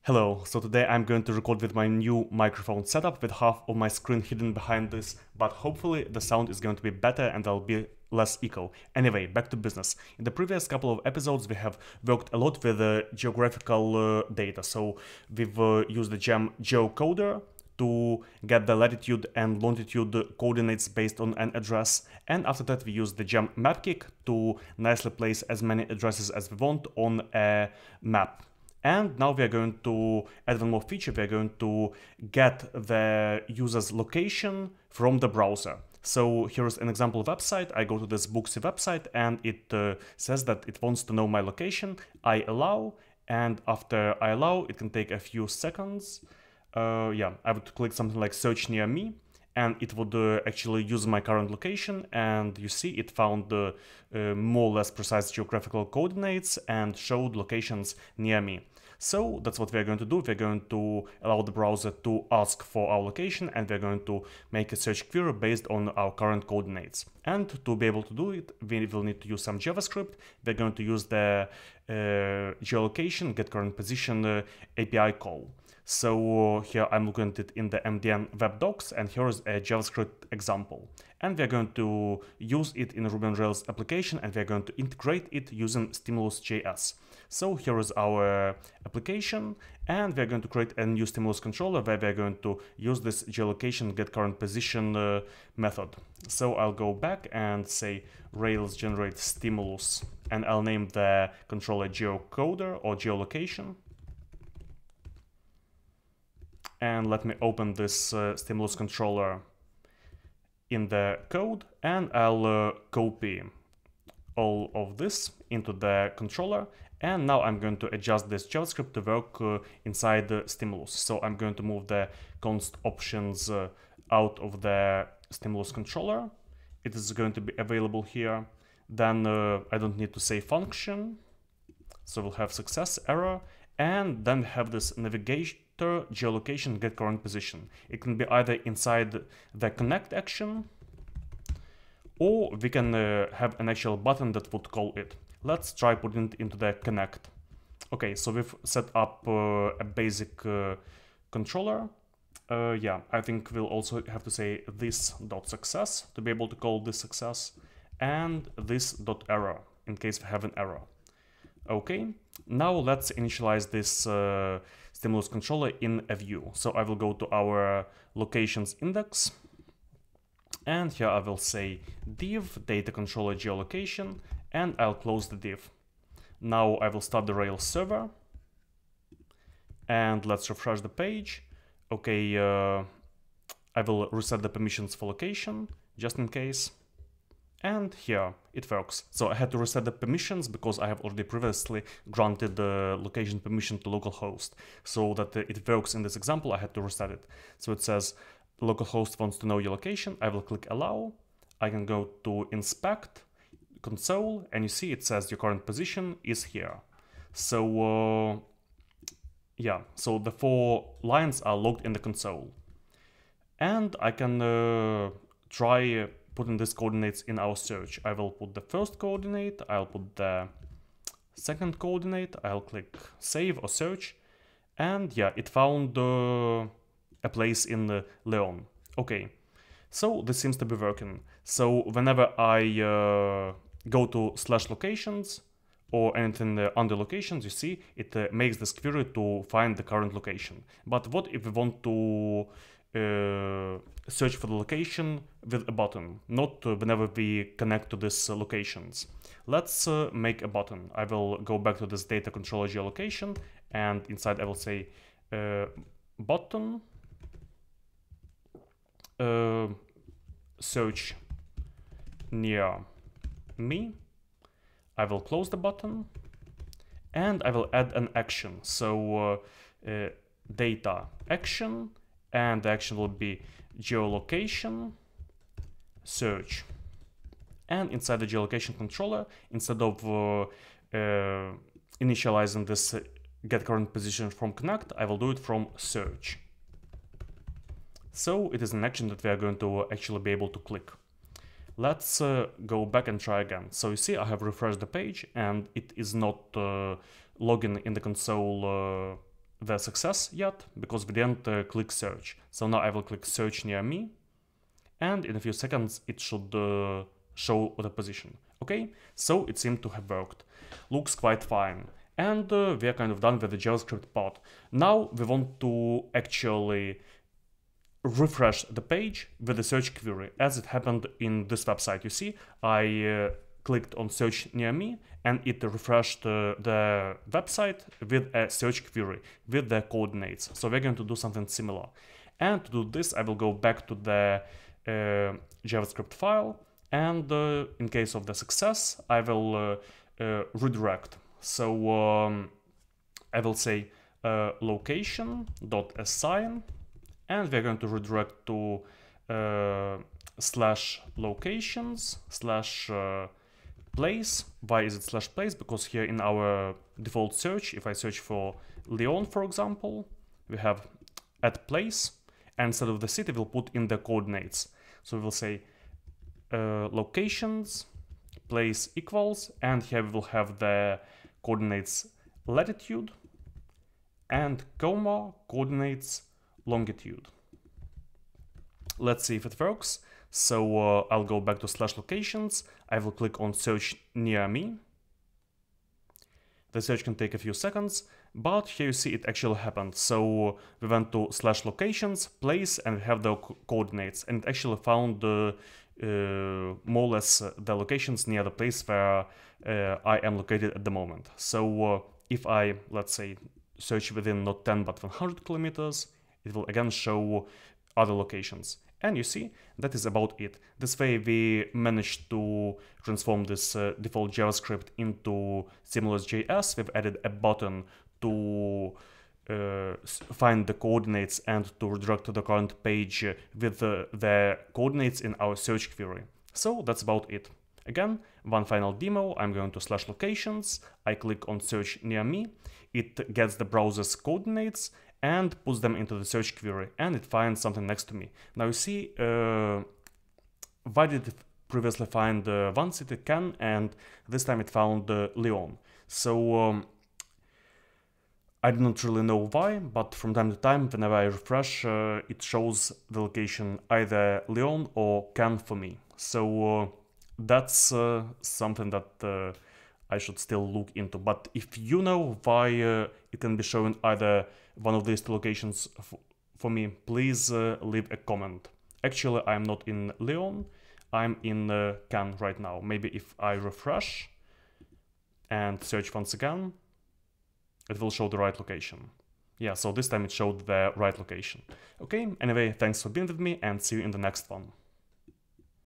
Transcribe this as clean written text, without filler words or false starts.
Hello, so today I'm going to record with my new microphone setup with half of my screen hidden behind this, but hopefully the sound is going to be better and there'll be less echo. Anyway, back to business. In the previous couple of episodes we have worked a lot with geographical data, so we've used the gem Geocoder to get the latitude and longitude coordinates based on an address, and after that we use the gem mapkick to nicely place as many addresses as we want on a map. And now we are going to add one more feature. We are going to get the user's location from the browser. So here's an example website. I go to this Booksy website and it says that it wants to know my location. I allow, and after I allow, it can take a few seconds. I would click something like search near me, and it would actually use my current location, and you see it found more or less precise geographical coordinates and showed locations near me. So that's what we're going to do. We're going to allow the browser to ask for our location, and we're going to make a search query based on our current coordinates. And to be able to do it, we will need to use some JavaScript. We're going to use the geolocation get current position API call. So here I'm looking at it in the MDN web docs, and here's a JavaScript example. And we're going to use it in a Ruby on Rails application, and we're going to integrate it using StimulusJS. So here is our application, and we're going to create a new stimulus controller where we're going to use this geolocation get current position method. So I'll go back and say Rails generate stimulus, and I'll name the controller geocoder or geolocation. And let me open this stimulus controller in the code, and I'll copy all of this into the controller. And now I'm going to adjust this JavaScript to work inside the stimulus. So I'm going to move the const options out of the stimulus controller. It is going to be available here. Then I don't need to say function. So we'll have success error. And then we have this navigation geolocation get current position. It can be either inside the connect action, or we can have an actual button that would call it. Let's try putting it into the connect. Okay, so we've set up a basic controller. I think we'll also have to say this.success to be able to call this success, and this.error in case we have an error. Okay, now let's initialize this stimulus controller in a view. So I will go to our locations index, and here I will say div data controller geolocation, and I'll close the div. Now I will start the Rails server, and let's refresh the page. Okay, I will reset the permissions for location just in case. And here it works. So I had to reset the permissions because I have already previously granted the location permission to localhost. So that it works in this example, I had to reset it. So it says localhost wants to know your location. I will click allow. I can go to inspect console, and you see it says your current position is here. So so the 4 lines are logged in the console. And I can try putting these coordinates in our search. I will put the first coordinate, I'll put the second coordinate, I'll click save or search, and yeah, it found a place in Leon. Okay, so this seems to be working. So whenever I go to /locations or anything under locations, you see it makes this query to find the current location. But what if we want to search for the location with a button, not whenever we connect to these locations? Let's make a button. I will go back to this data controller geolocation, and inside I will say button search near me. I will close the button, and I will add an action. So data action, and the action will be geolocation search. And inside the geolocation controller, instead of initializing this get current position from connect, I will do it from search. So it is an action that we are going to actually be able to click. Let's go back and try again. So you see I have refreshed the page, and it is not logging in the console the success yet because we didn't click search. So now I will click search near me, and in a few seconds it should show the position. Okay, so it seemed to have worked. Looks quite fine. And we are kind of done with the JavaScript part. Now we want to actually refresh the page with the search query, as it happened in this website. You see, I clicked on search near me and it refreshed the website with a search query with the coordinates. So we're going to do something similar. And to do this, I will go back to the JavaScript file, and in case of the success, I will redirect. So I will say location.assign, and we're going to redirect to /locations/place. Why is it /place? Because here in our default search, if I search for Lyon, for example, we have @place, and instead of the city, we'll put in the coordinates. So we will say locations place equals, and here we will have the coordinates latitude and comma coordinates longitude. Let's see if it works. So I'll go back to /locations. I will click on search near me. The search can take a few seconds, but here you see it actually happened. So we went to /locations, place, and we have the coordinates, and it actually found more or less the locations near the place where I am located at the moment. So if I, let's say, search within not 10 but 100 kilometers, it will again show other locations. And you see, that is about it. This way we managed to transform this default JavaScript into StimulusJS. We've added a button to find the coordinates and to redirect to the current page with the coordinates in our search query. So that's about it. Again, one final demo. I'm going to /locations. I click on search near me. It gets the browser's coordinates and puts them into the search query, and it finds something next to me. Now you see, why did it previously find one city, Cannes, and this time it found Lyon. So I do not really know why, but from time to time, whenever I refresh, it shows the location either Lyon or Cannes for me. So that's something that I should still look into. But if you know why it can be showing either one of these two locations for me, please leave a comment. Actually, I'm not in Lyon, I'm in Cannes right now. Maybe if I refresh and search once again, it will show the right location. Yeah, so this time it showed the right location. Okay, anyway, thanks for being with me, and see you in the next one.